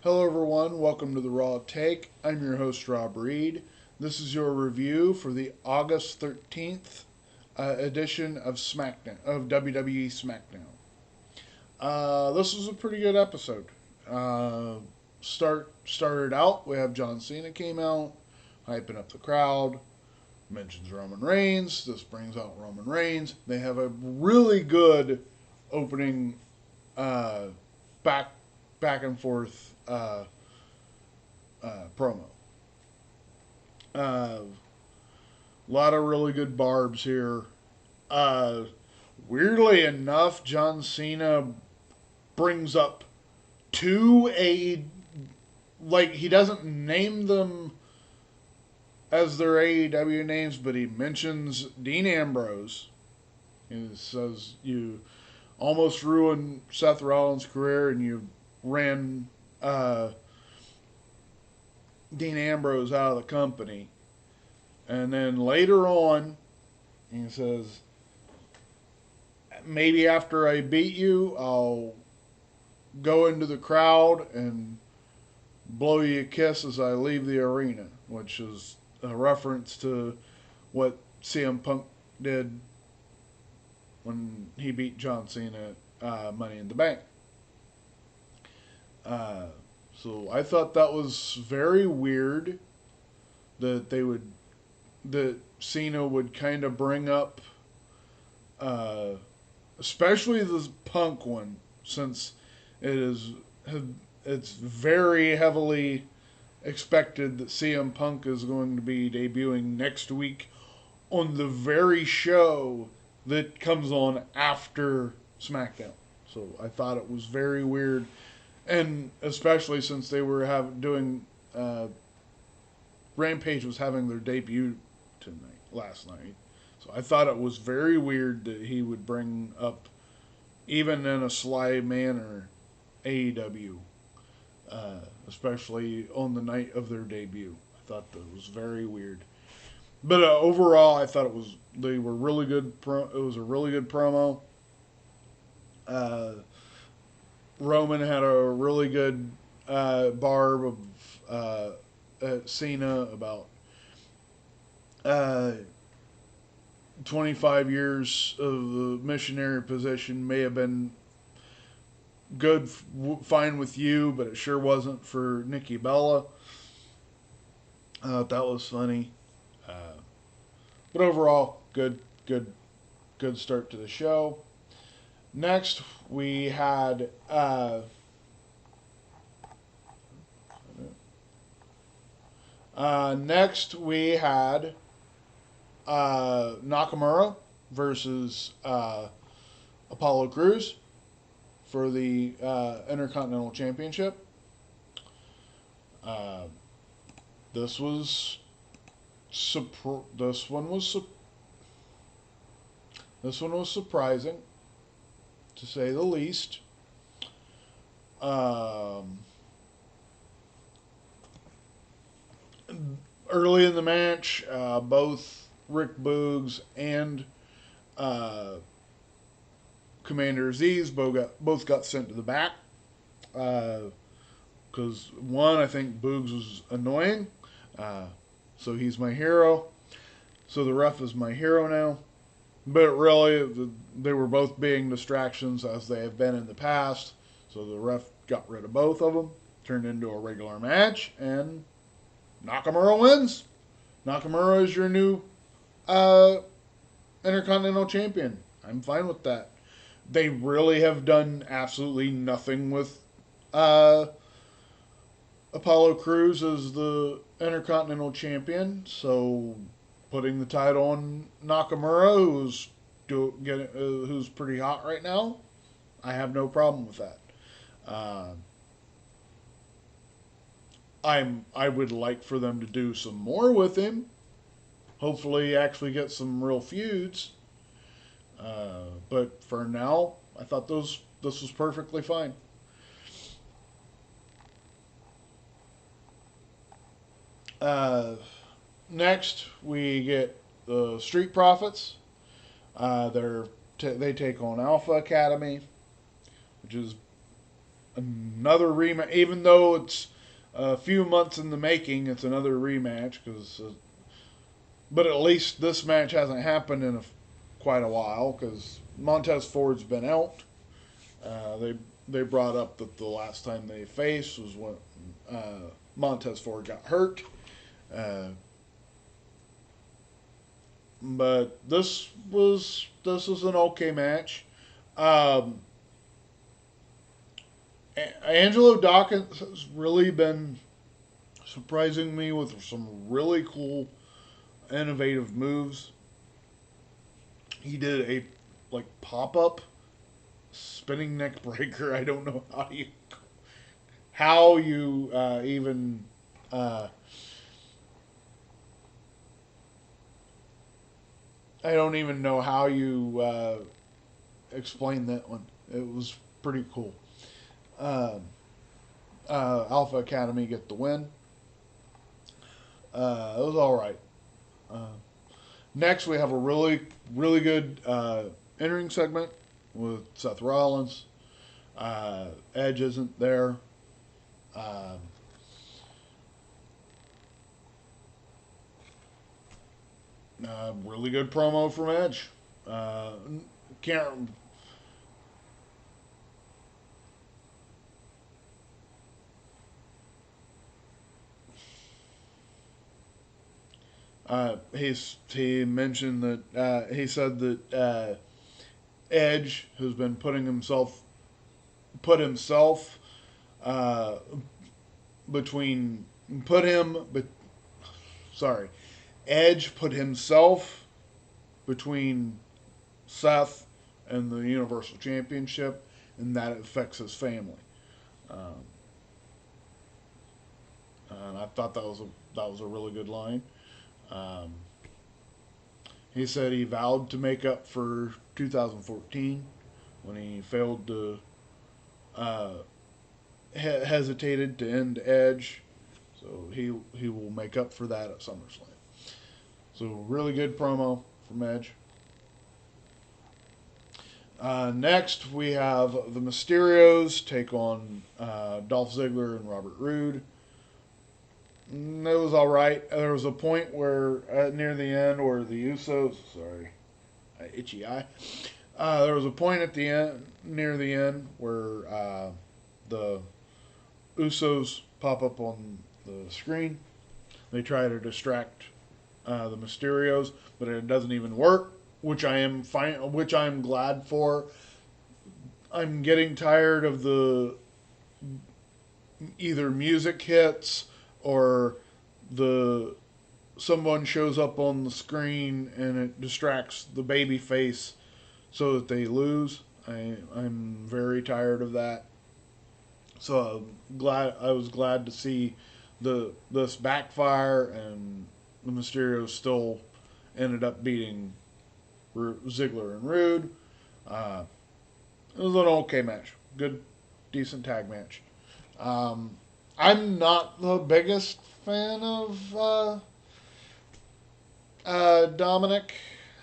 Hello, everyone. Welcome to the Raw Take. I'm your host, Rob Reed. This is your review for the August 13th edition of WWE SmackDown. This was a pretty good episode. Started out. We have John Cena came out, hyping up the crowd. Mentions Roman Reigns. This brings out Roman Reigns. They have a really good opening uh, back back and forth promo. A lot of really good barbs here. Uh, Weirdly enough, John Cena brings up two he doesn't name them as their AEW names, but he mentions Dean Ambrose. He says you almost ruined Seth Rollins' career and you ran Dean Ambrose out of the company. And then later on, he says, maybe after I beat you, I'll go into the crowd and blow you a kiss as I leave the arena, which is a reference to what CM Punk did when he beat John Cena at Money in the Bank. So I thought that was very weird that Cena would kind of bring up, especially this Punk one, since it's very heavily expected that CM Punk is going to be debuting next week on the very show that comes on after SmackDown. So I thought it was very weird, and especially since they were doing Rampage was having their debut last night. So I thought it was very weird that he would bring up, even in a sly manner, AEW, especially on the night of their debut. I thought that was very weird. But overall, I thought they were really good. It was a really good promo. Roman had a really good barb of Cena about 25 years of the missionary position may have been fine with you, but it sure wasn't for Nikki Bella. That was funny. But overall, good start to the show. Next, we had Nakamura versus Apollo Crews for the Intercontinental Championship. This was this one was surprising, to say the least. Early in the match, both Rick Boogs and Commander Aziz both got sent to the back. Because one, I think Boogs was annoying. So he's my hero. So the ref is my hero now. But really, they were both being distractions as they have been in the past. So the ref got rid of both of them, turned into a regular match, and Nakamura wins. Nakamura is your new Intercontinental Champion. I'm fine with that. They really have done absolutely nothing with Apollo Crews as the Intercontinental Champion, so putting the title on Nakamura, who's pretty hot right now, I have no problem with that. I would like for them to do some more with him. Hopefully, actually get some real feuds. But for now, I thought this was perfectly fine. Next, we get the Street Profits. They take on Alpha Academy, which is another rematch. Even though it's a few months in the making, it's another rematch. But at least this match hasn't happened in quite a while because Montez Ford's been out. They brought up that the last time they faced was when Montez Ford got hurt. Uh, but this was an okay match. Um, Angelo Dawkins has really been surprising me with some really cool, innovative moves. He did a pop up spinning neck breaker. I don't know how you even uh, I don't even know how you explain that one. It was pretty cool. Uh, Alpha Academy get the win. It was all right. Uh, Next, we have a really good entering segment with Seth Rollins. Edge isn't there. Um, really good promo from Edge. Can't. He mentioned that he said that Edge has been put himself uh, between put him but sorry Edge put himself between Seth and the Universal Championship, and that affects his family. Um, and I thought that was a really good line. Um, he said he vowed to make up for 2014 when he failed to uh, hesitated to end Edge, so he will make up for that at SummerSlam. So really good promo from Edge. Next, we have the Mysterios take on Dolph Ziggler and Robert Roode. It was all right. There was a point where near the end where the Usos, sorry, itchy eye. There was a point at the end, near the end, where the Usos pop up on the screen. They try to distract the Mysterios, but it doesn't even work, which I am fine, which I am glad for. I'm getting tired of the either music hits or the someone shows up on the screen and it distracts the baby face so that they lose. I'm very tired of that. So I was glad to see this backfire, and the Mysterios still ended up beating Ziggler and Rude. Uh, it was an okay match, good, decent tag match. Um, I'm not the biggest fan of Dominic.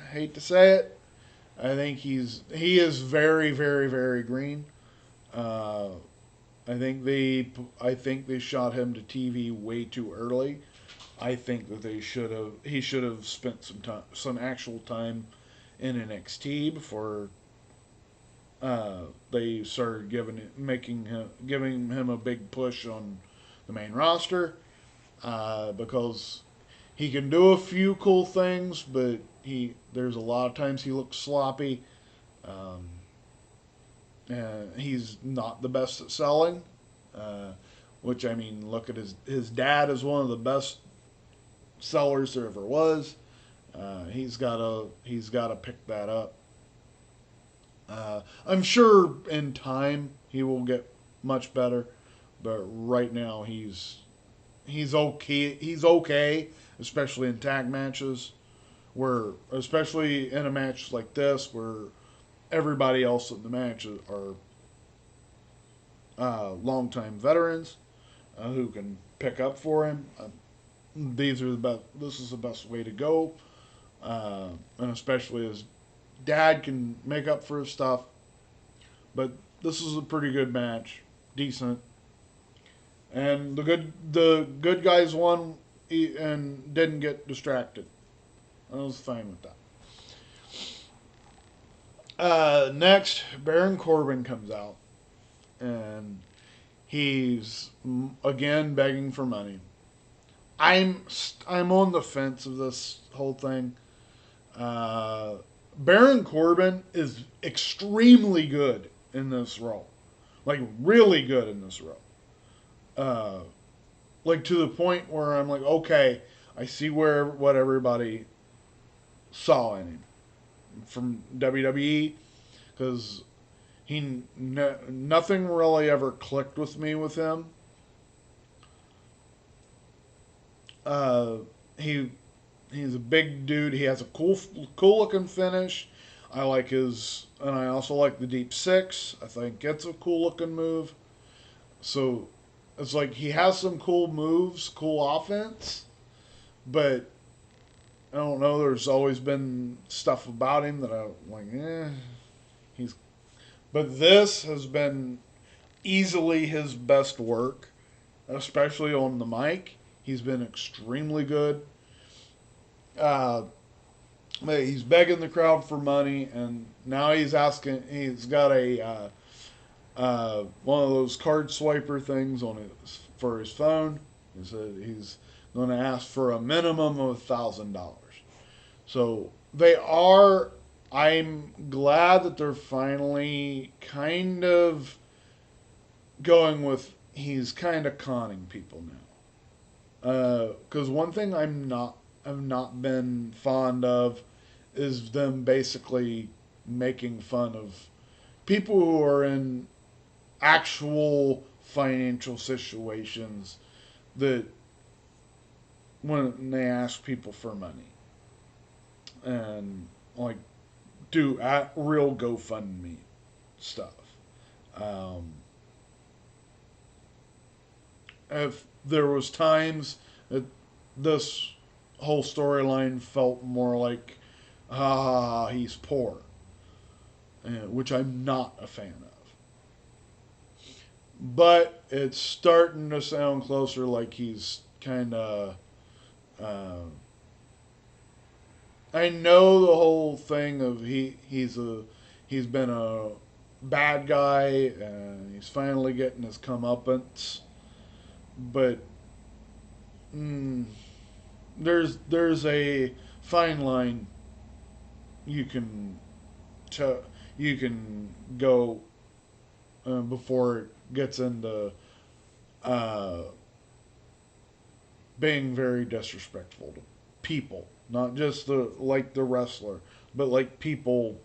I hate to say it. I think he is very very very green. Uh, I think they shot him to TV way too early. I think that he should have spent some actual time in NXT before they started giving him a big push on the main roster, because he can do a few cool things, but there's a lot of times he looks sloppy. Um, he's not the best at selling, uh, which I mean, look at his dad is one of the best sellers there ever was. He's got to pick that up. I'm sure in time he will get much better, but right now he's okay. He's okay, especially in tag matches, especially in a match like this where everybody else in the match are longtime veterans who can pick up for him. This is the best way to go, and especially as Dad can make up for his stuff. But this is a pretty good match. decent. And the good guys won and didn't get distracted. I was fine with that. Next, Baron Corbin comes out, and he's again begging for money. I'm on the fence of this whole thing. Uh, Baron Corbin is extremely good in this role, like really good in this role. Uh, like to the point where I'm like, okay, I see where what everybody saw in him from WWE because nothing really ever clicked with me with him. Uh, he he's a big dude. He has a cool looking finish. I like his, and I also like the deep six. I think it's a cool looking move. So it's like he has some cool moves, cool offense, but I don't know. There's always been stuff about him that I'm like, he's. But this has been easily his best work, especially on the mic. He's been extremely good. Uh, he's begging the crowd for money, and now he's asking. He's got a one of those card swiper things on his for his phone. He said he's going to ask for a minimum of $1,000. So they are. I'm glad that they're finally kind of going with. He's kind of conning people now. Because one thing I've not been fond of is them basically making fun of people who are in actual financial situations that when they ask people for money and like do at real GoFundMe stuff. Um, if there was times that this whole storyline felt more like, he's poor, which I'm not a fan of. But it's starting to sound closer like he's kind of. I know the whole thing of he's been a bad guy and he's finally getting his comeuppance, but mm, there's a fine line you can to, you can go before it gets into uh, being very disrespectful to people, not just the wrestler, but like people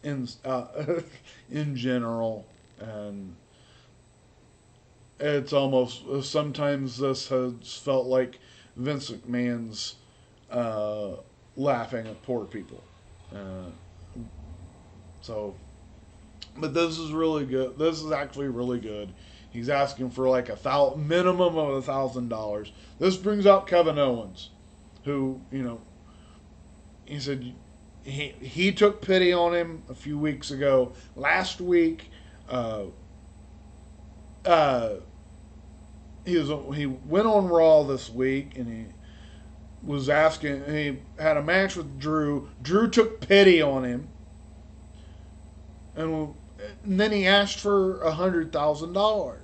in in general, and it's almost sometimes this has felt like Vince McMahon's uh, laughing at poor people. Uh, so, but this is really good. This is actually really good. He's asking for like minimum of $1,000. This brings out Kevin Owens, who he said he took pity on him a few weeks ago. Last week, uh, uh, he went on Raw this week and he was asking. He had a match with Drew. Drew took pity on him, and then he asked for $100,000.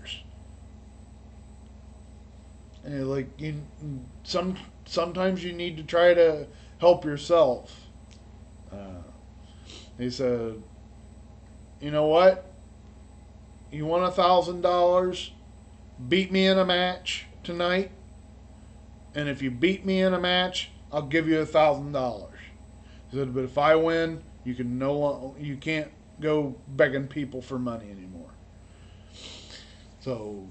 And like sometimes you need to try to help yourself. Uh, he said, "You know what? You want $1,000? Beat me in a match tonight, and if you beat me in a match, I'll give you $1,000." He said, "But if I win, you can't go begging people for money anymore." So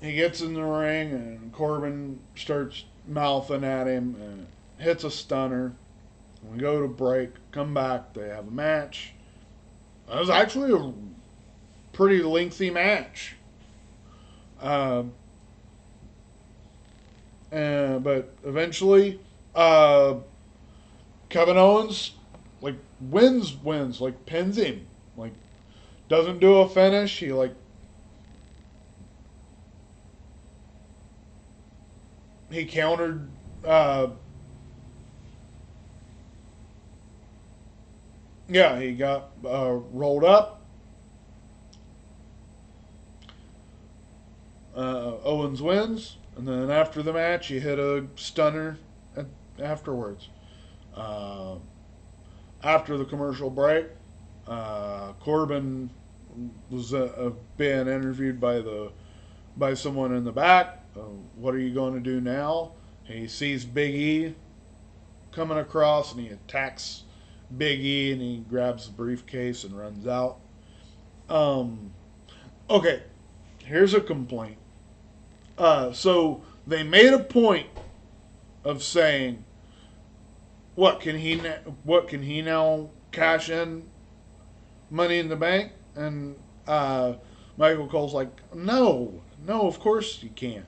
he gets in the ring, and Corbin starts mouthing at him and hits a stunner. We go to break, come back, they have a match. It was actually a pretty lengthy match. Uh, but eventually, Kevin Owens like wins, like pins him, like doesn't do a finish. He like he countered. Uh, yeah, he got rolled up. Owens wins, and then after the match, he hit a stunner afterwards. Uh, After the commercial break, Corbin was being interviewed by someone in the back. What are you going to do now? He sees Big E coming across, and he attacks Big E, and he grabs the briefcase and runs out. Um, okay, here's a complaint. So they made a point of saying, what can he now cash in Money in the Bank? And Michael Cole's like, no, no, of course you can't.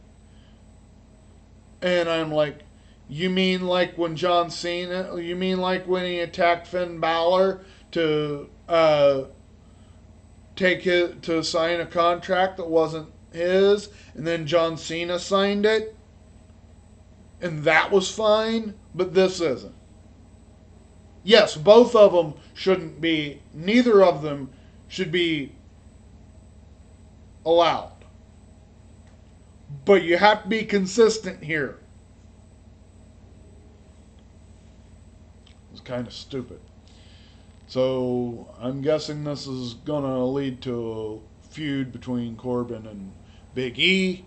And I'm like, you mean like when John Cena? You mean like when he attacked Finn Balor to to sign a contract that wasn't his, and then John Cena signed it, and that was fine, but this isn't. Yes, both of them shouldn't be. Neither of them should be allowed. But you have to be consistent here. It's kind of stupid. So I'm guessing this is going to lead to a feud between Corbin and Big E.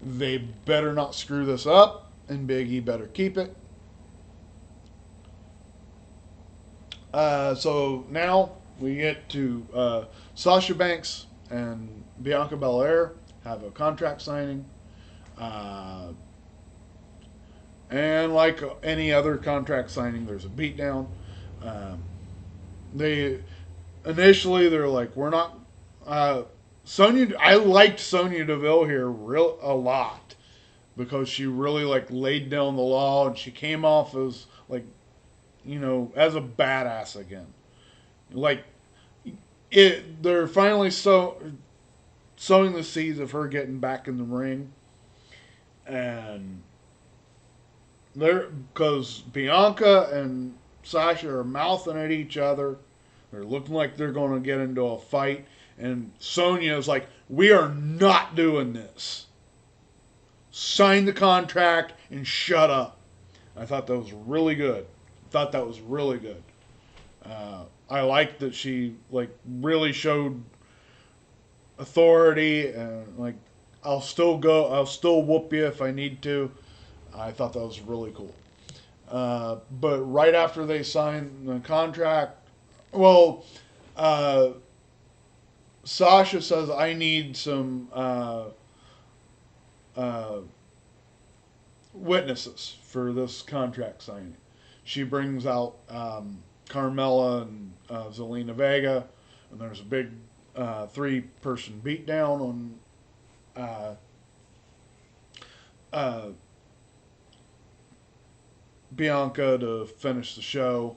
They better not screw this up, and Big E better keep it. So now we get to Sasha Banks and Bianca Belair have a contract signing. Uh, and like any other contract signing, there's a beatdown. Um, they initially they're like, we're not. Sonya, I liked Sonya Deville here a lot because she really like laid down the law, and she came off as like, as a badass again. Like they're finally sowing the seeds of her getting back in the ring, and they're because Bianca and Sasha are mouthing at each other. They're looking like they're going to get into a fight, and Sonya is like, "We are not doing this. Sign the contract and shut up." I thought that was really good. I liked that she like really showed authority, and like, I'll still whoop you if I need to. I thought that was really cool. But right after they signed the contract, well, uh, Sasha says, I need some uh, witnesses for this contract signing. She brings out Carmella and Zelina Vega, and there's a big three-person beatdown on uh, Bianca to finish the show.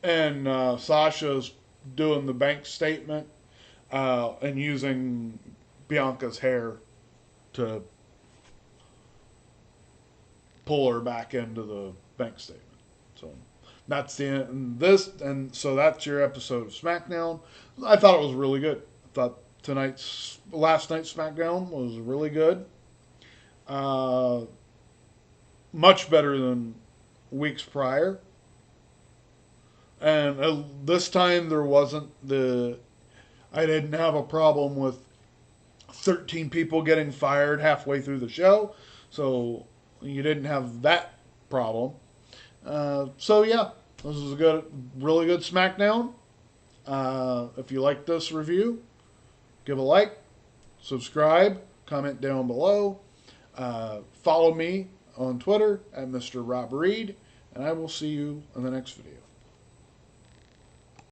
And Sasha's doing the bank statement and using Bianca's hair to pull her back into the bank statement. So that's the end. So that's your episode of SmackDown. I thought it was really good. I thought last night's SmackDown was really good. Much better than weeks prior. And this time I didn't have a problem with 13 people getting fired halfway through the show. So you didn't have that problem. So yeah, this was really good SmackDown. If you like this review, give a like, subscribe, comment down below. Follow me on Twitter at Mr. Rob Reed, and I will see you in the next video.